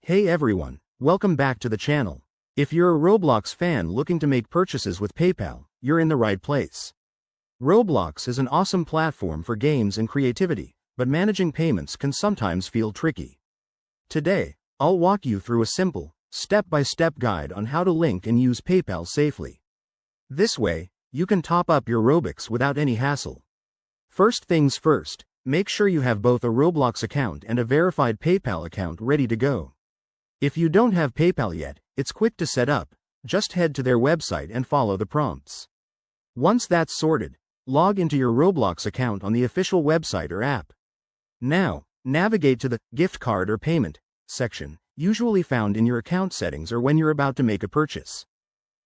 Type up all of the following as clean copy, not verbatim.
Hey everyone, welcome back to the channel. If you're a Roblox fan looking to make purchases with PayPal, you're in the right place. Roblox is an awesome platform for games and creativity, but managing payments can sometimes feel tricky. Today, I'll walk you through a simple, step-by-step guide on how to link and use PayPal safely. This way, you can top up your Robux without any hassle. First things first, make sure you have both a Roblox account and a verified PayPal account ready to go. If you don't have PayPal yet, it's quick to set up. Just head to their website and follow the prompts. Once that's sorted, log into your Roblox account on the official website or app. Now, navigate to the gift card or payment section, usually found in your account settings or when you're about to make a purchase.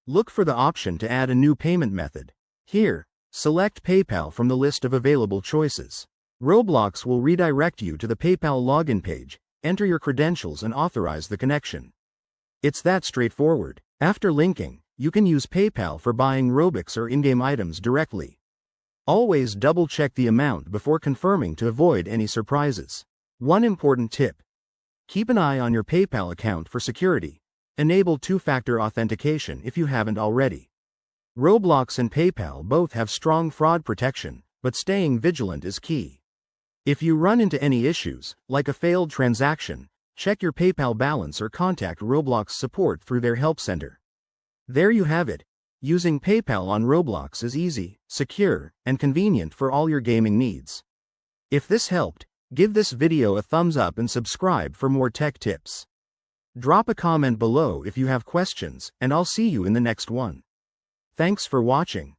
Look for the option to add a new payment method. Here, select PayPal from the list of available choices. Roblox will redirect you to the PayPal login page. Enter your credentials and authorize the connection. It's that straightforward. After linking, you can use PayPal for buying Robux or in-game items directly. Always double-check the amount before confirming to avoid any surprises. One important tip: keep an eye on your PayPal account for security. Enable two-factor authentication if you haven't already. Roblox and PayPal both have strong fraud protection, but staying vigilant is key. If you run into any issues, like a failed transaction, check your PayPal balance or contact Roblox support through their help center. There you have it. Using PayPal on Roblox is easy, secure, and convenient for all your gaming needs. If this helped, give this video a thumbs up and subscribe for more tech tips. Drop a comment below if you have questions, and I'll see you in the next one. Thanks for watching.